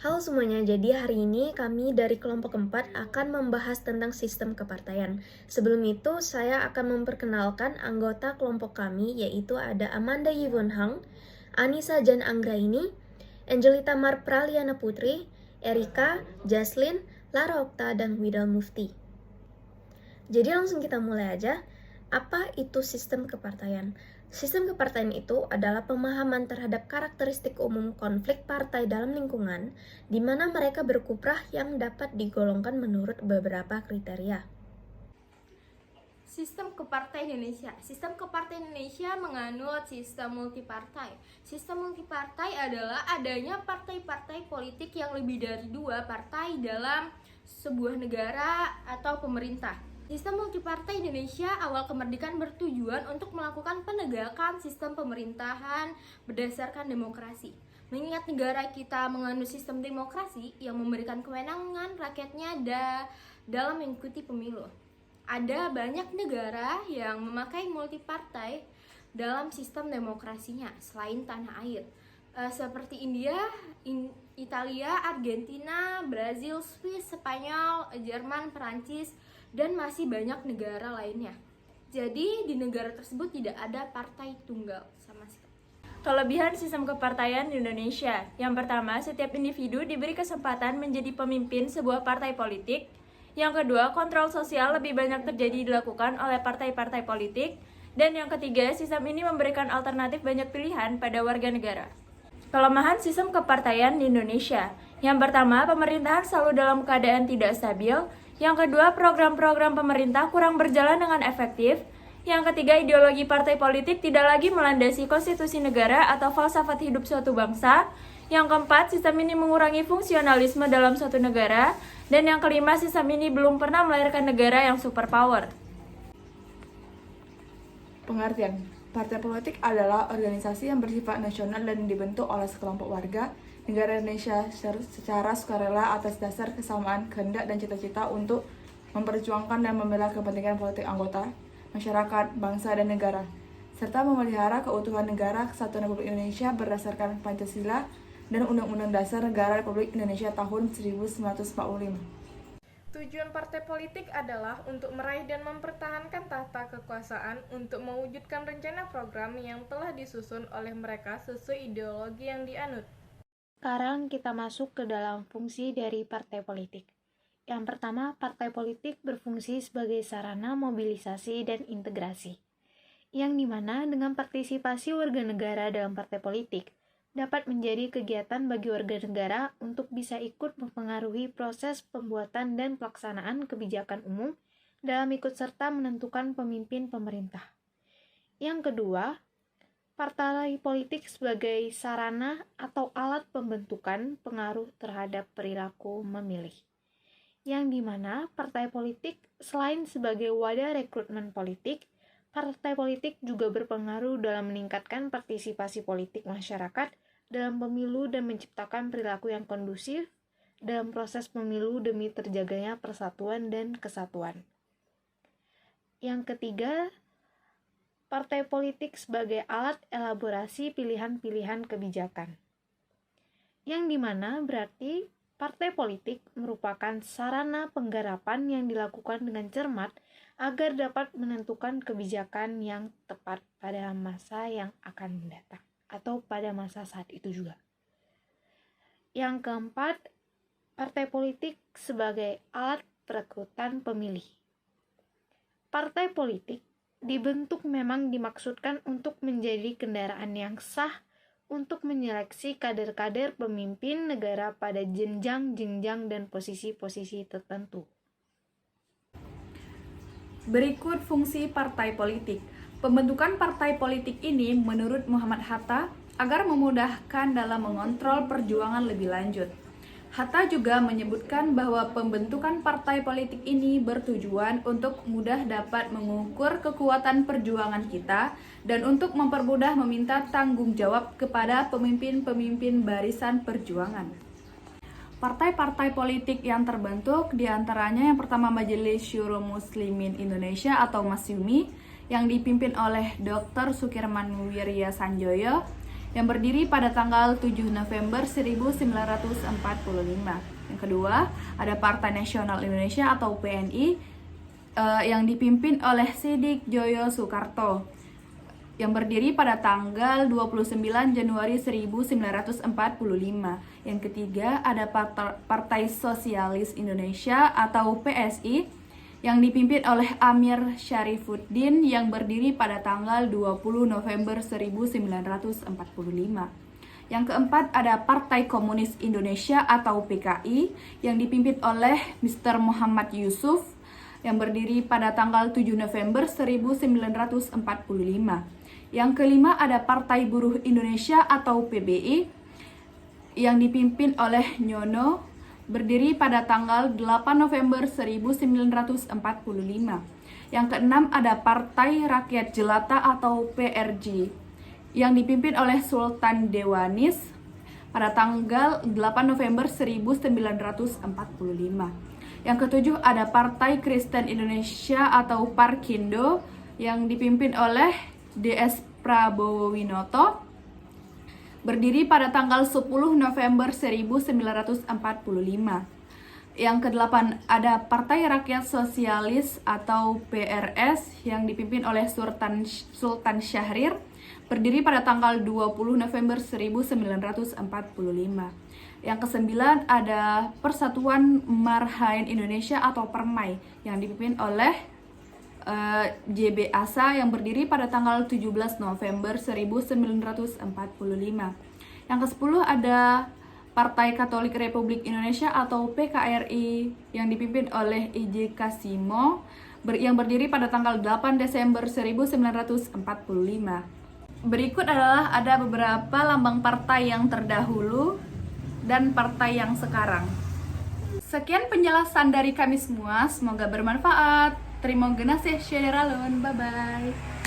Halo semuanya, jadi hari ini kami dari kelompok 4 akan membahas tentang sistem kepartaian. Sebelum itu, saya akan memperkenalkan anggota kelompok kami, yaitu ada Amanda Yvonne, Anissa Jan Anggraini, Angelita Mar Praliana Putri, Erika, Jaslyn, Lara Okta, dan Widal Mufti. Jadi langsung kita mulai aja. Apa itu sistem kepartaian? Sistem kepartaian itu adalah pemahaman terhadap karakteristik umum konflik partai dalam lingkungan, di mana mereka berkiprah yang dapat digolongkan menurut beberapa kriteria. Sistem kepartai Indonesia. Sistem kepartai Indonesia menganut sistem multipartai. Sistem multipartai adalah adanya partai-partai politik yang lebih dari 2 partai dalam sebuah negara atau pemerintah. Sistem multipartai Indonesia awal kemerdekaan bertujuan untuk melakukan penegakan sistem pemerintahan berdasarkan demokrasi. Mengingat negara kita menganut sistem demokrasi yang memberikan kewenangan rakyatnya dalam mengikuti pemilu. Ada banyak negara yang memakai multipartai dalam sistem demokrasinya selain tanah air, seperti India, Italia, Argentina, Brazil, Swiss, Spanyol, Jerman, Perancis, dan masih banyak negara lainnya. Jadi di negara tersebut tidak ada partai tunggal sama sekali. Kelebihan sistem kepartaian di Indonesia. Yang pertama, setiap individu diberi kesempatan menjadi pemimpin sebuah partai politik. Yang kedua, kontrol sosial lebih banyak terjadi dilakukan oleh partai-partai politik. Dan yang ketiga, sistem ini memberikan alternatif banyak pilihan pada warga negara. Kelemahan sistem kepartaian di Indonesia. Yang pertama, pemerintahan selalu dalam keadaan tidak stabil. Yang kedua, program-program pemerintah kurang berjalan dengan efektif. Yang ketiga, ideologi partai politik tidak lagi melandasi konstitusi negara atau falsafat hidup suatu bangsa. Yang keempat, sistem ini mengurangi fungsionalisme dalam suatu negara. Dan yang kelima, sistem ini belum pernah melahirkan negara yang superpower. Pengertian: partai politik adalah organisasi yang bersifat nasional dan dibentuk oleh sekelompok warga negara Indonesia secara sukarela atas dasar kesamaan kehendak dan cita-cita untuk memperjuangkan dan membela kepentingan politik anggota, masyarakat, bangsa, dan negara, serta memelihara keutuhan negara Kesatuan Republik Indonesia berdasarkan Pancasila dan Undang-Undang Dasar Negara Republik Indonesia tahun 1945. Tujuan partai politik adalah untuk meraih dan mempertahankan tahta kekuasaan untuk mewujudkan rencana program yang telah disusun oleh mereka sesuai ideologi yang dianut. Sekarang kita masuk ke dalam fungsi dari partai politik. Yang pertama, partai politik berfungsi sebagai sarana mobilisasi dan integrasi, yang dimana dengan partisipasi warga negara dalam partai politik dapat menjadi kegiatan bagi warga negara untuk bisa ikut mempengaruhi proses pembuatan dan pelaksanaan kebijakan umum dalam ikut serta menentukan pemimpin pemerintah. Yang kedua, partai politik sebagai sarana atau alat pembentukan pengaruh terhadap perilaku memilih, yang dimana partai politik selain sebagai wadah rekrutmen politik, partai politik juga berpengaruh dalam meningkatkan partisipasi politik masyarakat dalam pemilu dan menciptakan perilaku yang kondusif dalam proses pemilu demi terjaganya persatuan dan kesatuan. Yang ketiga, partai politik sebagai alat elaborasi pilihan-pilihan kebijakan, yang dimana berarti partai politik merupakan sarana penggarapan yang dilakukan dengan cermat agar dapat menentukan kebijakan yang tepat pada masa yang akan mendatang atau pada masa saat itu juga. Yang keempat, partai politik sebagai alat perekrutan pemilih. Partai politik dibentuk memang dimaksudkan untuk menjadi kendaraan yang sah untuk menyeleksi kader-kader pemimpin negara pada jenjang-jenjang dan posisi-posisi tertentu. Berikut fungsi partai politik. Pembentukan partai politik ini menurut Muhammad Hatta agar memudahkan dalam mengontrol perjuangan lebih lanjut. Hatta juga menyebutkan bahwa pembentukan partai politik ini bertujuan untuk mudah dapat mengukur kekuatan perjuangan kita dan untuk mempermudah meminta tanggung jawab kepada pemimpin-pemimpin barisan perjuangan. Partai-partai politik yang terbentuk diantaranya yang pertama Majelis Syuro Muslimin Indonesia atau MASYUMI yang dipimpin oleh Dr. Sukirman Wirya Sanjoyo. yang berdiri pada tanggal 7 November 1945. Yang kedua, ada Partai Nasional Indonesia atau PNI yang dipimpin oleh Sidik Joyo Soekarto yang berdiri pada tanggal 29 Januari 1945. Yang ketiga, ada Partai Sosialis Indonesia atau PSI yang dipimpin oleh Amir Syarifuddin yang berdiri pada tanggal 20 November 1945. Yang keempat, ada Partai Komunis Indonesia atau PKI yang dipimpin oleh Mr. Muhammad Yusuf yang berdiri pada tanggal 7 November 1945. Yang kelima, ada Partai Buruh Indonesia atau PBI yang dipimpin oleh Nyono berdiri pada tanggal 8 November 1945. Yang keenam, ada Partai Rakyat Jelata atau PRJ yang dipimpin oleh Sultan Dewanis pada tanggal 8 November 1945. Yang ketujuh, ada Partai Kristen Indonesia atau Parkindo yang dipimpin oleh DS Prabowo Winoto berdiri pada tanggal 10 November 1945. Yang kedelapan, ada Partai Rakyat Sosialis atau PRS yang dipimpin oleh Sultan Syahrir berdiri pada tanggal 20 November 1945. Yang kesembilan, ada Persatuan Marhaen Indonesia atau Permai yang dipimpin oleh JB Asa yang berdiri pada tanggal 17 November 1945. Yang ke-10 ada Partai Katolik Republik Indonesia atau PKRI yang dipimpin oleh I.J. Kasimo yang berdiri pada tanggal 8 Desember 1945. Berikut adalah ada beberapa lambang partai yang terdahulu dan partai yang sekarang. Sekian penjelasan dari kami semua, semoga bermanfaat. Terima kasih, Syederalun. Bye-bye.